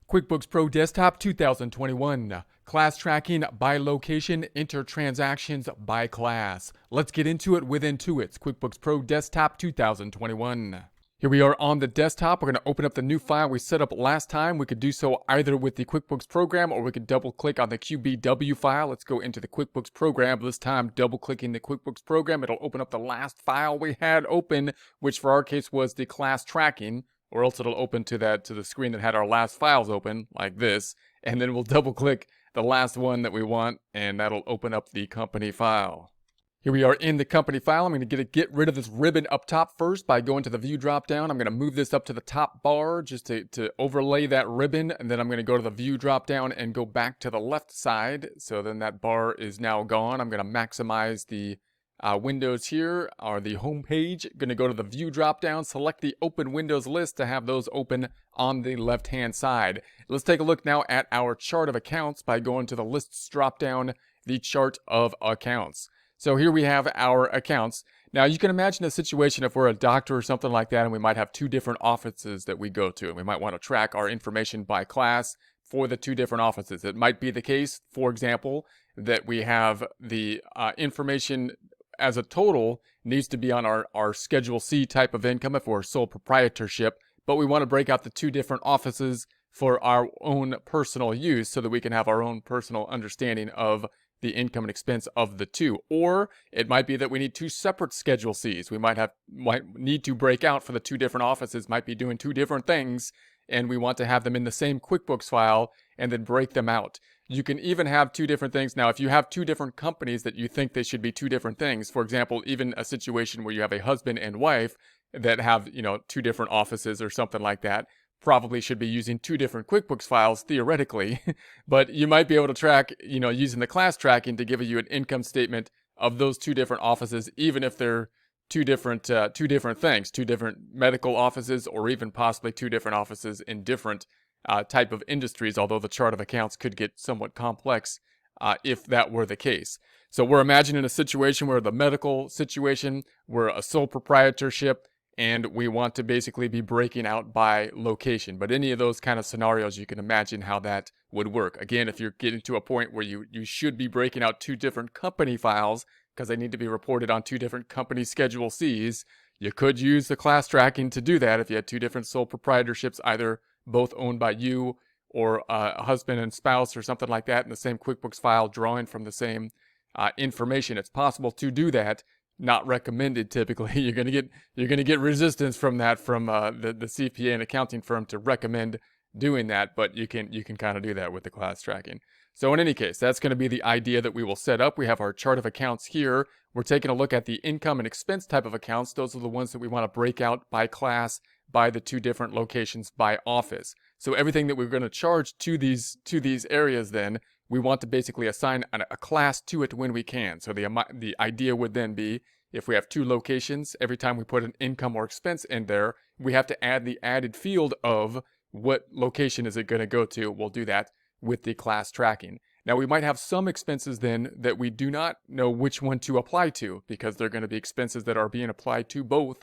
QuickBooks Pro Desktop 2021. Class tracking by location, enter transactions by class. Let's get into it with Intuit's QuickBooks Pro Desktop 2021. Here we are on the desktop. We're going to open up the new file we set up last time. We could do so either with the QuickBooks program or we could double click on the QBW file. Let's go into the QuickBooks program. This time, double clicking the QuickBooks program, it'll open up the last file we had open, which for our case was the class tracking. Or else it'll open to the screen that had our last files open, like this, and then we'll double click the last one that we want, and that'll open up the company file. Here we are in the company file. I'm going to get rid of this ribbon up top first by going to the view drop down. I'm going to move this up to the top bar just to overlay that ribbon, and then I'm going to go to the view drop down and go back to the left side. So then that bar is now gone. I'm going to maximize the windows here are the home page. Going to go to the view drop down, select the open windows list to have those open on the left hand side. Let's take a look now at our chart of accounts by going to the lists drop down, the chart of accounts. So here we have our accounts. Now you can imagine a situation if we're a doctor or something like that and we might have two different offices that we go to, and we might want to track our information by class for the two different offices. It might be the case, for example, that we have the information as a total needs to be on our Schedule C type of income if we're sole proprietorship, but we want to break out the two different offices for our own personal use so that we can have our own personal understanding of the income and expense of the two. Or it might be that we need two separate Schedule Cs. We might need to break out for the two different offices, might be doing two different things, and we want to have them in the same QuickBooks file and then break them out. You can even have two different things. Now, if you have two different companies that you think they should be two different things, for example, even a situation where you have a husband and wife that have, two different offices or something like that, probably should be using two different QuickBooks files theoretically, but you might be able to track, using the class tracking to give you an income statement of those two different offices, even if they're two different things, two different medical offices, or even possibly two different offices in different type of industries, although the chart of accounts could get somewhat complex if that were the case. So we're imagining a situation where the medical situation, we're a sole proprietorship, and we want to basically be breaking out by location. But any of those kind of scenarios, you can imagine how that would work. Again, if you're getting to a point where you should be breaking out two different company files because they need to be reported on two different company Schedule Cs, you could use the class tracking to do that if you had two different sole proprietorships, either both owned by you or a husband and spouse or something like that in the same QuickBooks file, drawing from the same information. It's possible to do that. Not recommended typically. You're gonna get resistance from that from the CPA and accounting firm to recommend doing that, but you can kind of do that with the class tracking. So in any case, that's going to be the idea that we will set up. We have our chart of accounts here. We're taking a look at the income and expense type of accounts. Those are the ones that we want to break out by class, by the two different locations, by office. So everything that we're going to charge to these areas, then we want to basically assign a class to it when we can. So the idea would then be, if we have two locations, every time we put an income or expense in there, we have to add the added field of what location is it going to go to. We'll do that with the class tracking. Now we might have some expenses then that we do not know which one to apply to, because they're going to be expenses that are being applied to both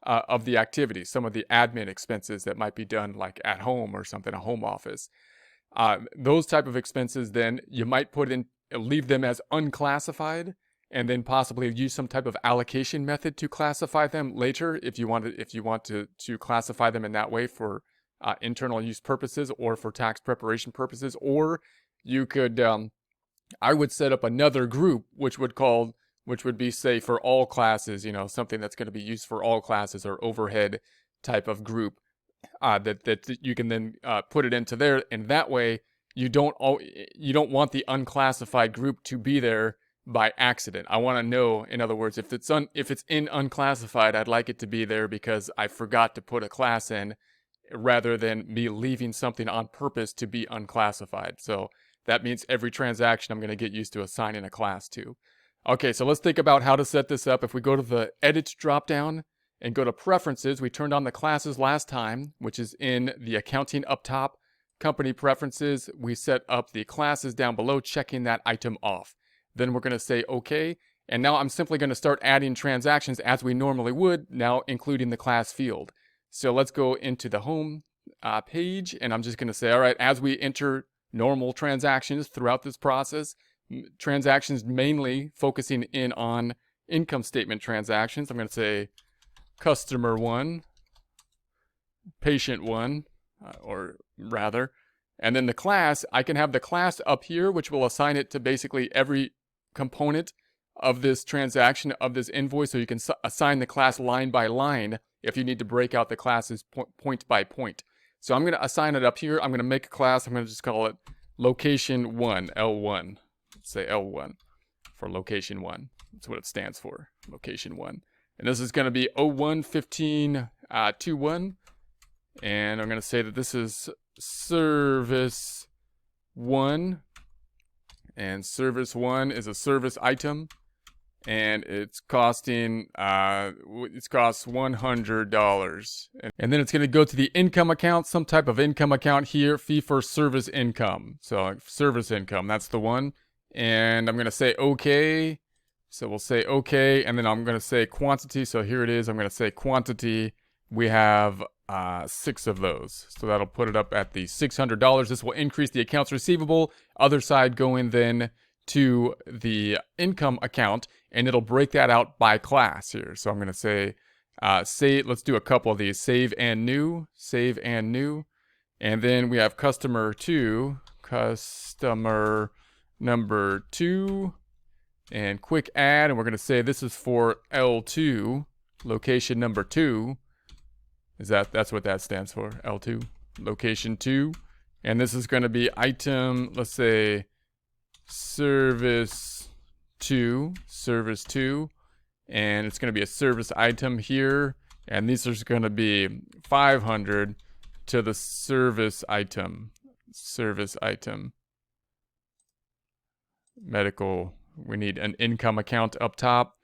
of the activities. Some of the admin expenses that might be done like at home or something, a home office. Those type of expenses, then you might leave them as unclassified, and then possibly use some type of allocation method to classify them later if you want to classify them in that way for internal use purposes or for tax preparation purposes. Or you could, I would set up another group which would be, say, for all classes, something that's going to be used for all classes, or overhead type of group. That you can then put it into there, and that way you don't want the unclassified group to be there by accident. I want to know, in other words, if it's in unclassified, I'd like it to be there because I forgot to put a class in, rather than me leaving something on purpose to be unclassified. So that means every transaction I'm going to get used to assigning a class to. Okay, so let's think about how to set this up. If we go to the Edit drop-down and go to Preferences, we turned on the classes last time, which is in the Accounting up top. Company Preferences, we set up the classes down below, checking that item off. Then we're going to say OK, and now I'm simply going to start adding transactions as we normally would, now including the class field. So let's go into the Home page, and I'm just going to say, all right, as we enter normal transactions throughout this process, transactions mainly focusing in on income statement transactions, I'm going to say customer 1, patient 1, or rather, and then the class, I can have the class up here, which will assign it to basically every component of this transaction, of this invoice, so you can assign the class line by line if you need to break out the classes point by point. So I'm going to assign it up here. I'm going to make a class. I'm going to just call it location 1, L1. Let's say L1 for location 1. That's what it stands for, location 1. And this is going to be 011521. And I'm going to say that this is service 1. And service 1 is a service item. And it's costing, it costs $100. And then it's going to go to the income account, some type of income account here, fee for service income. So service income, that's the one. And I'm going to say okay. So we'll say okay. And then I'm going to say quantity. So here it is. I'm going to say quantity. We have 6 of those. So that'll put it up at the $600. This will increase the accounts receivable. Other side going then to the income account, and it'll break that out by class here. So I'm going to say, let's do a couple of these, save and new, and then we have customer 2, customer number 2, and quick add, and we're going to say this is for L2, location number 2. That's what that stands for, L2, location 2, and this is going to be item, let's say, service 2, and it's going to be a service item here, and these are going to be 500 to the service item, medical. We need an income account up top,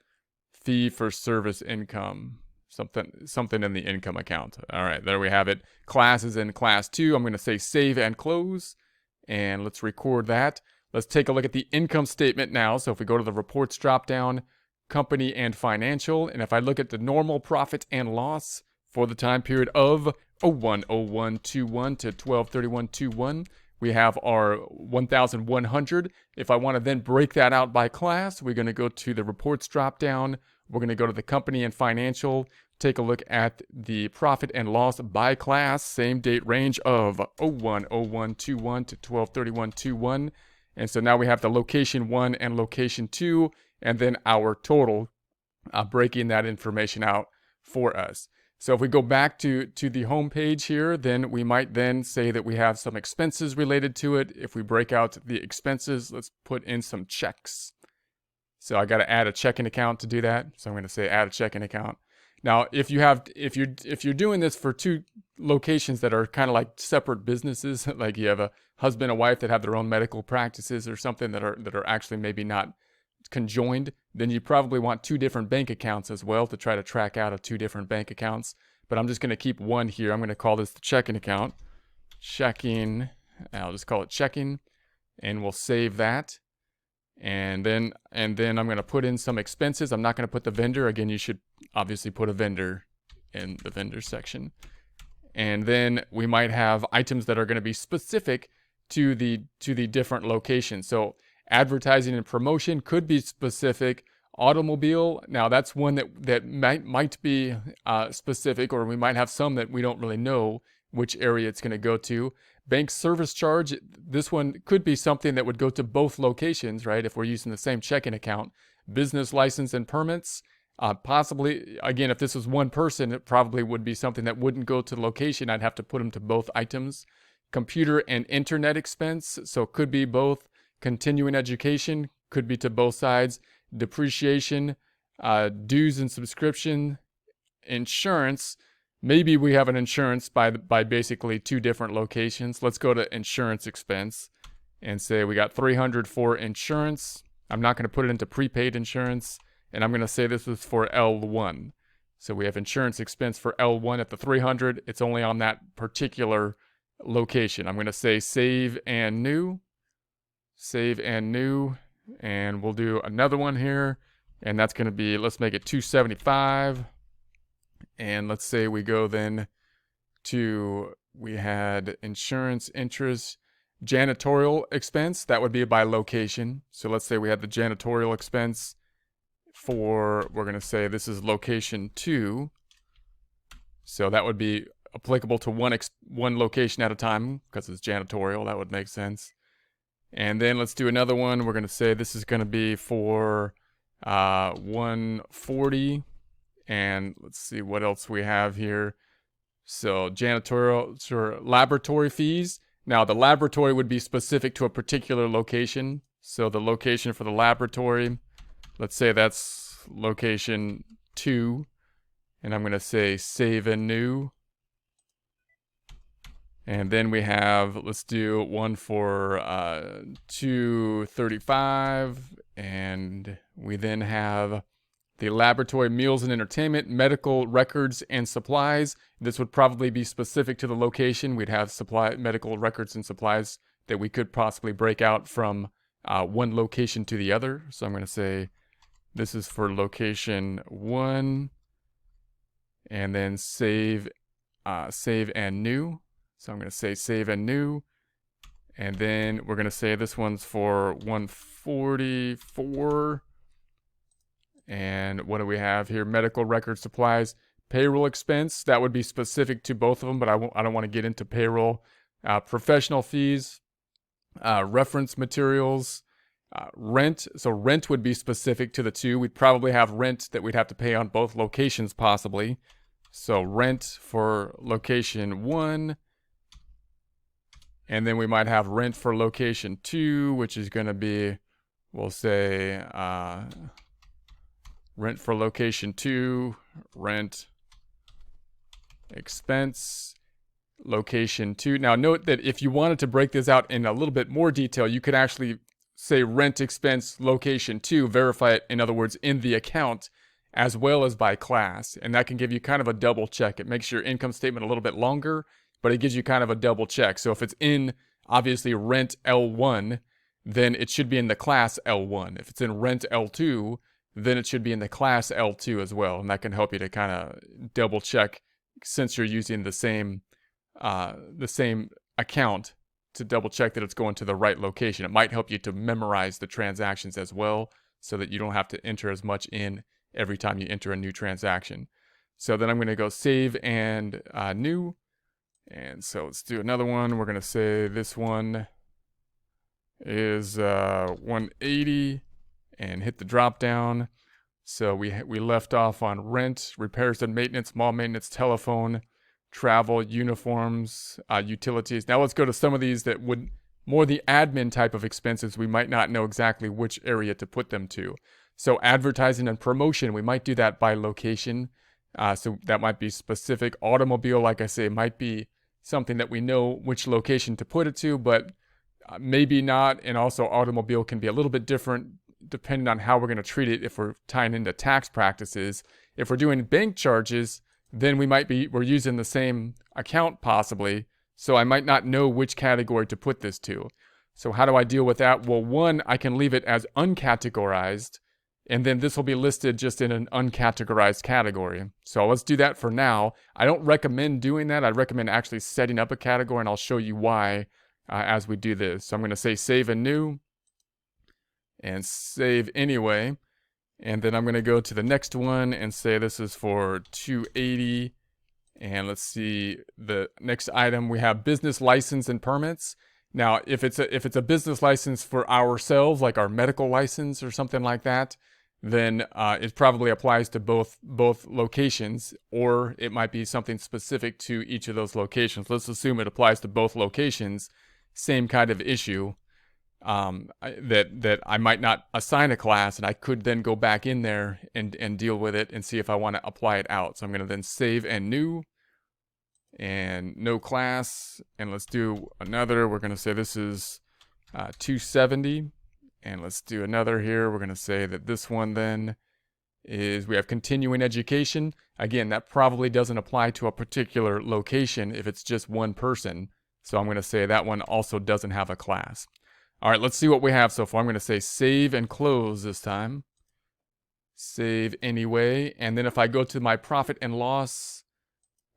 fee for service income, something in the income account. All right, there we have it. Class is in class 2. I'm going to say save and close, and let's record that. Let's take a look at the income statement now. So if we go to the reports drop-down, company and financial, and if I look at the normal profit and loss for the time period of 01/01/21 to 12/31/21, we have our 1,100. If I want to then break that out by class, we're going to go to the reports drop-down. We're going to go to the company and financial, take a look at the profit and loss by class, same date range of 01/01/21 to 12/31/21. And so now we have the location 1 and location 2, and then our total, breaking that information out for us. So if we go back to the home page here, then we might then say that we have some expenses related to it. If we break out the expenses, let's put in some checks. So I got to add a checking account to do that. So I'm going to say add a checking account. Now, if you're doing this for 2 locations that are kind of like separate businesses, like you have a husband and wife that have their own medical practices or something that are actually maybe not conjoined, then you probably want 2 different bank accounts as well to try to track out of 2 different bank accounts. But I'm just going to keep one here. I'm going to call this the checking account. Checking. I'll just call it checking, and we'll save that. And then I'm going to put in some expenses. I'm not going to put the vendor. Again, you should obviously put a vendor in the vendor section. And then we might have items that are going to be specific to the different locations. So advertising and promotion could be specific. Automobile, now that's one that might be specific, or we might have some that we don't really know which area it's going to go to. Bank service charge, this one could be something that would go to both locations, right? If we're using the same checking account. Business license and permits, possibly, again, if this was one person, it probably would be something that wouldn't go to the location. I'd have to put them to both items. Computer and internet expense, so it could be both. Continuing education, could be to both sides. Depreciation, dues and subscription. Insurance, maybe we have an insurance by basically 2 different locations. Let's go to insurance expense and say we got 300 for insurance. I'm not going to put it into prepaid insurance, and I'm going to say this is for L1. So we have insurance expense for L1 at the 300. It's only on that particular location. I'm going to say save and new, and we'll do another one here, and that's going to be, let's make it 275. And let's say we go then to we had insurance, interest, janitorial expense. That would be by location. So let's say we had the janitorial expense for, we're going to say this is location 2. So that would be applicable to one location at a time because it's janitorial. That would make sense. And then let's do another one. We're going to say this is going to be for 140. And let's see what else we have here. So janitorial, sure, laboratory fees. Now the laboratory would be specific to a particular location. So the location for the laboratory, let's say that's location 2. And I'm going to say save and new. And then we have, let's do one for 235. And we then have the laboratory, meals and entertainment, medical records and supplies. This would probably be specific to the location. We'd have medical records and supplies that we could possibly break out from one location to the other. So I'm going to say this is for location 1. And then save and new. So I'm going to say save and new. And then we're going to say this one's for 144. And what do we have here? Medical record supplies, payroll expense. That would be specific to both of them, but I don't want to get into payroll. Professional fees, reference materials, rent. So rent would be specific to the 2. We'd probably have rent that we'd have to pay on both locations possibly. So rent for location 1. And then we might have rent for location 2, which is going to be, we'll say, rent for location 2, rent expense, location 2. Now note that if you wanted to break this out in a little bit more detail, you could actually say rent expense location 2, verify it, in other words, in the account, as well as by class. And that can give you kind of a double check. It makes your income statement a little bit longer, but it gives you kind of a double check. So if it's in, obviously, rent L1, then it should be in the class L1. If it's in rent L2, then it should be in the class L2 as well. And that can help you to kind of double check since you're using the same account to double check that it's going to the right location. It might help you to memorize the transactions as well so that you don't have to enter as much in every time you enter a new transaction. So then I'm going to go save and new. And so let's do another one. We're going to say this one is 180 and hit the drop down. So we left off on rent, repairs and maintenance, mall maintenance, telephone, travel, uniforms, utilities. Now let's go to some of these that would more the admin type of expenses. We might not know exactly which area to put them to. So advertising and promotion, we might do that by location. So that might be specific. Automobile, like I say, might be something that we know which location to put it to, but maybe not. And also automobile can be a little bit different depending on how we're going to treat it. If we're tying into tax practices, if we're doing bank charges, then we're using the same account possibly. So I might not know which category to put this to. So how do I deal with that? Well, one, I can leave it as uncategorized, and then this will be listed just in an uncategorized category. So let's do that for now. I don't recommend doing that. I recommend actually setting up a category, and I'll show you why as we do this. So I'm going to say save and new, and save anyway. And then I'm going to go to the next one and say this is for 280. And let's see, the next item, we have business license and permits. Now, if it's a business license for ourselves, like our medical license or something like that, then it probably applies to both locations, or it might be something specific to each of those locations. Let's assume it applies to both locations. Same kind of issue, that I might not assign a class, and I could then go back in there and deal with it and see if I want to apply it out. So I'm going to then save and new, and no class, and let's do another. We're going to say this is 270. And let's do another here. We're going to say that this one then is, we have continuing education. Again, that probably doesn't apply to a particular location if it's just one person. So I'm going to say that one also doesn't have a class. All right, let's see what we have so far. I'm going to say save and close this time. Save anyway. And then if I go to my profit and loss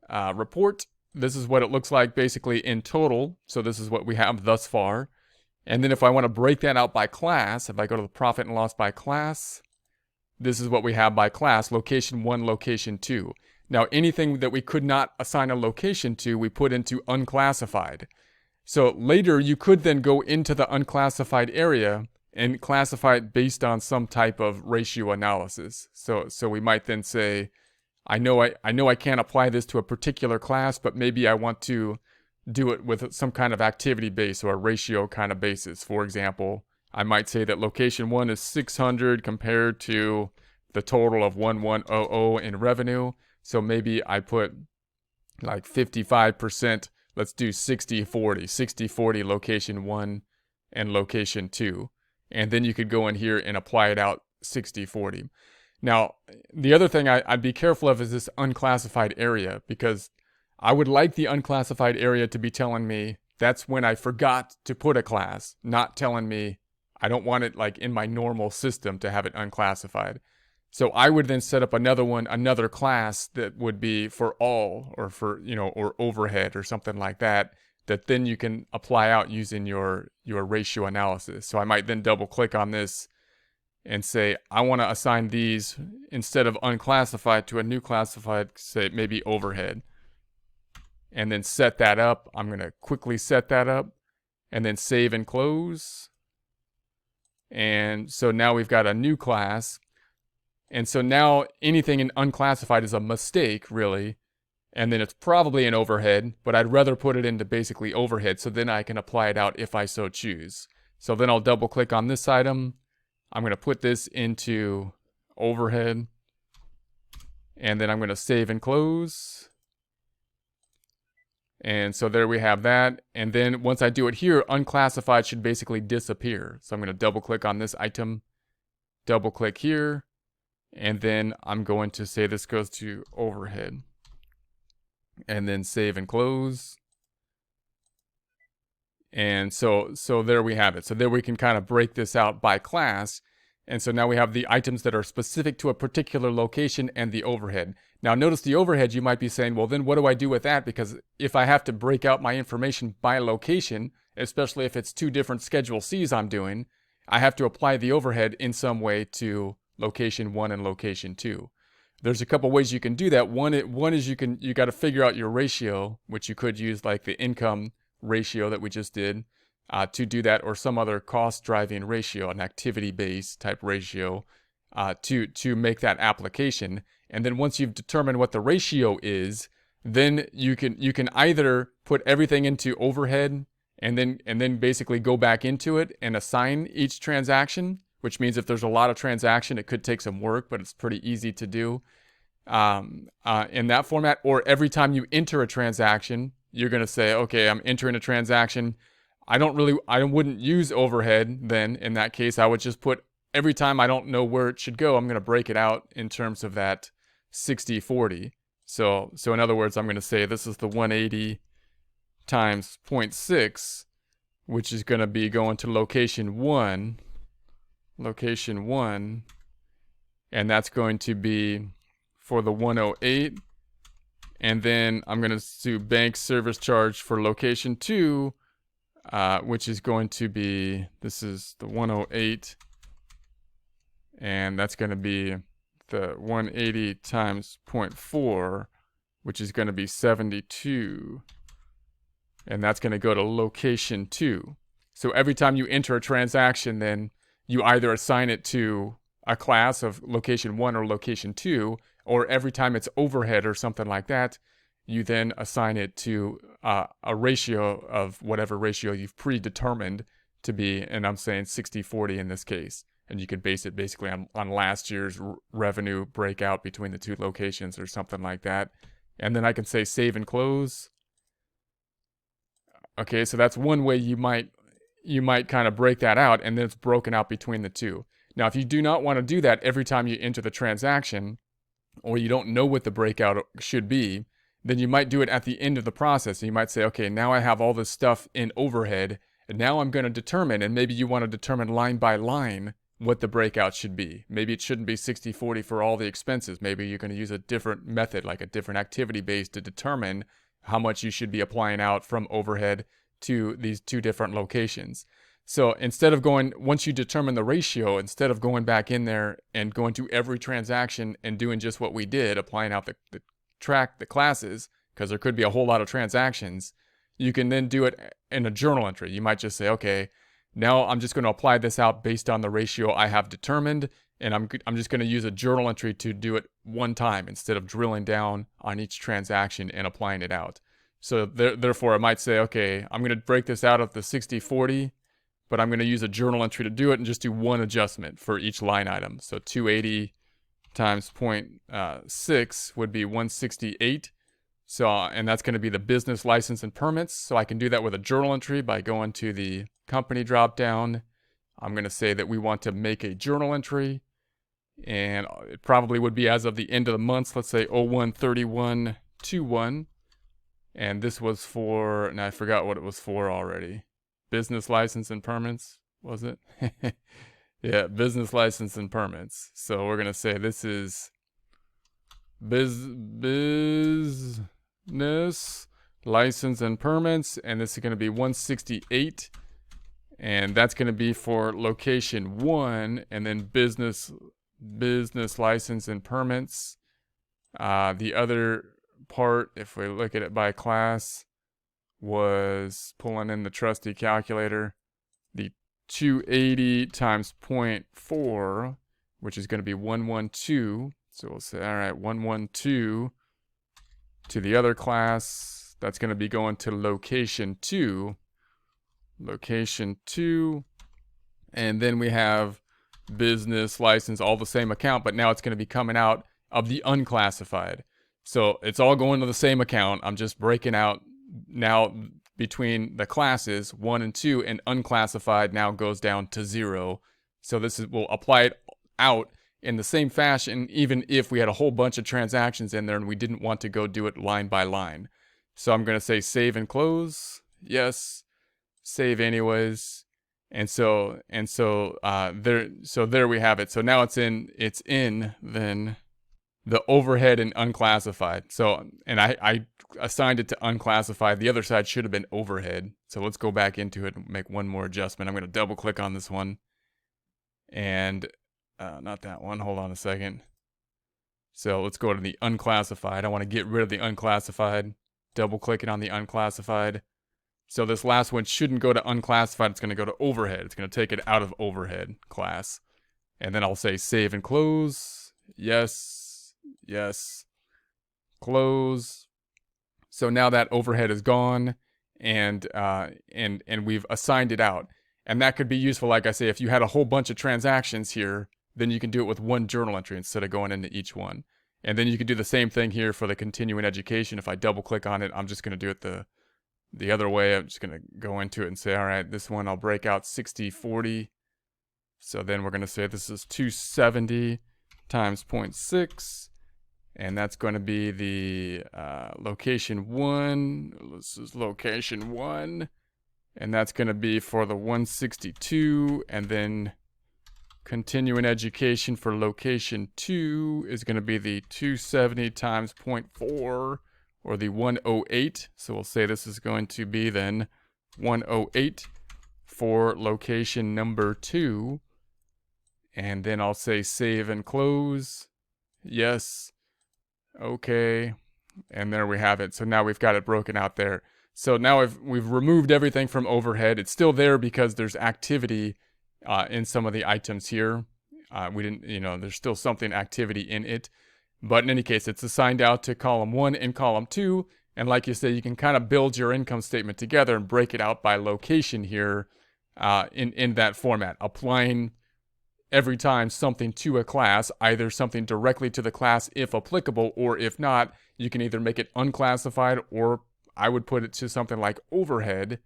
report, this is what it looks like basically in total. So this is what we have thus far. And then if I want to break that out by class, if I go to the profit and loss by class, this is what we have by class, location 1, location 2. Now, anything that we could not assign a location to, we put into unclassified. So later, you could then go into the unclassified area and classify it based on some type of ratio analysis. So we might then say, I know I can't apply this to a particular class, but maybe I want to do it with some kind of activity base or a ratio kind of basis. For example, I might say that location 1 is 600 compared to the total of 1100 in revenue. So maybe I put like 55%, let's do 60-40, 60-40 location 1 and location 2. And then you could go in here and apply it out 60-40. Now, the other thing I'd be careful of is this unclassified area, because I would like the unclassified area to be telling me that's when I forgot to put a class, not telling me I don't want it like in my normal system to have it unclassified. So I would then set up another class that would be for all, or for, or overhead or something like that, that then you can apply out using your ratio analysis. So I might then double click on this and say, I want to assign these instead of unclassified to a new classified, say maybe overhead. And then set that up. I'm going to quickly set that up and then save and close. And so now we've got a new class. And so now anything in unclassified is a mistake, really. And then it's probably an overhead, but I'd rather put it into basically overhead, so then I can apply it out if I so choose. So then I'll double click on this item. I'm going to put this into overhead. And then I'm going to save and close. And so there we have that. And then once I do it here, unclassified should basically disappear. So I'm going to double click on this item, double click here, and then I'm going to say this goes to overhead. And then save and close. And so there we have it. So there we can kind of break this out by class. And so now we have the items that are specific to a particular location and the overhead. Now notice the overhead, you might be saying, well, then what do I do with that? Because if I have to break out my information by location, especially if it's two different Schedule Cs I'm doing, I have to apply the overhead in some way to location 1 and location 2. There's a couple ways you can do that. One is you got to figure out your ratio, which you could use like the income ratio that we just did to do that, or some other cost driving ratio, an activity based type ratio to make that application. And then once you've determined what the ratio is, then you can either put everything into overhead and then basically go back into it and assign each transaction, which means if there's a lot of transaction, it could take some work, but it's pretty easy to do in that format. Or every time you enter a transaction, you're going to say, okay, I'm entering a transaction. I wouldn't use overhead then. In that case, I would just put every time I don't know where it should go, I'm going to break it out in terms of that 60-40. So in other words, I'm going to say this is the 180 times 0.6, which is going to be going to location 1, and that's going to be for the 108. And then I'm going to do bank service charge for location 2, which is going to be, this is the 108, and that's going to be the 180 times 0.4, which is going to be 72, and that's going to go to location 2. So every time you enter a transaction, then you either assign it to a class of location 1 or location 2, or every time it's overhead or something like that, you then assign it to a ratio of whatever ratio you've predetermined to be, and I'm saying 60-40 in this case. And you could base it basically on last year's revenue breakout between the two locations or something like that. And then I can say save and close. Okay, so that's one way you might kind of break that out, and then it's broken out between the two. Now, if you do not want to do that every time you enter the transaction, or you don't know what the breakout should be, then you might do it at the end of the process. And you might say, okay, now I have all this stuff in overhead, and now I'm going to determine, and maybe you want to determine line by line what the breakout should be. Maybe it shouldn't be 60-40 for all the expenses. Maybe you're going to use a different method, like a different activity base, to determine how much you should be applying out from overhead to these two different locations. So instead of going, once you determine the ratio, instead of going back in there and going to every transaction and doing just what we did, applying out the classes, because there could be a whole lot of transactions, you can then do it in a journal entry. You might just say, okay, now I'm just going to apply this out based on the ratio I have determined, and I'm just going to use a journal entry to do it one time instead of drilling down on each transaction and applying it out. So therefore, I might say, okay, I'm going to break this out of the 60/40, but I'm going to use a journal entry to do it and just do one adjustment for each line item. So 280 times 0.6 would be 168. So, and that's going to be the business license and permits. So I can do that with a journal entry by going to the company drop down. I'm going to say that we want to make a journal entry, and it probably would be as of the end of the month. Let's say 01/31/21. And this was for, and I forgot what it was for already. Business license and permits, was it? Yeah, business license and permits. So we're going to say this is business license and permits, and this is going to be 168, and that's going to be for location 1, and then business license and permits. The other part, if we look at it by class, was pulling in the trusty calculator, the 280 times 0.4, which is going to be 112. So we'll say, all right, 112 to the other class. That's going to be going to location 2. Location 2. And then we have business license, all the same account, but now it's going to be coming out of the unclassified. So it's all going to the same account. I'm just breaking out now between the classes 1 and 2, and unclassified now goes down to 0. So we'll apply it out in the same fashion, even if we had a whole bunch of transactions in there and we didn't want to go do it line by line. So I'm going to say save and close. Yes. Save anyways. And so there we have it. So now it's in then the overhead and unclassified. So, and I assigned it to unclassified. The other side should have been overhead. So let's go back into it and make one more adjustment. I'm going to double click on this one. And not that one. Hold on a second. So let's go to the unclassified. I want to get rid of the unclassified. Double clicking on the unclassified. So this last one shouldn't go to unclassified. It's going to go to overhead. It's going to take it out of overhead class. And then I'll say save and close. Yes. Yes. Close. So now that overhead is gone, and we've assigned it out. And that could be useful, like I say, if you had a whole bunch of transactions here, then you can do it with one journal entry instead of going into each one. And then you can do the same thing here for the continuing education. If I double click on it, I'm just going to do it the other way. I'm just going to go into it and say, all right, this one I'll break out 60/40. So then we're going to say this is 270 times 0.6. And that's going to be the location 1. This is location 1. And that's going to be for the 162. And then continuing education for location 2 is going to be the 270 times 0.4, or the 108. So we'll say this is going to be then 108 for location number 2. And then I'll say save and close. Yes. Okay. And there we have it. So now we've got it broken out there. So now we've removed everything from overhead. It's still there because there's activity in some of the items here. We didn't, there's still something activity in it. But in any case, it's assigned out to column 1 and column 2. And like you say, you can kind of build your income statement together and break it out by location here in that format, applying every time something to a class, either something directly to the class if applicable, or if not, you can either make it unclassified, or I would put it to something like overhead,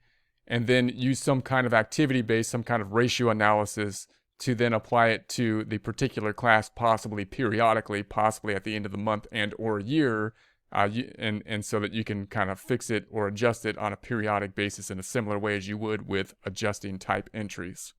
and then use some kind of activity-based, some kind of ratio analysis to then apply it to the particular class, possibly periodically, possibly at the end of the month and or year, and so that you can kind of fix it or adjust it on a periodic basis in a similar way as you would with adjusting type entries.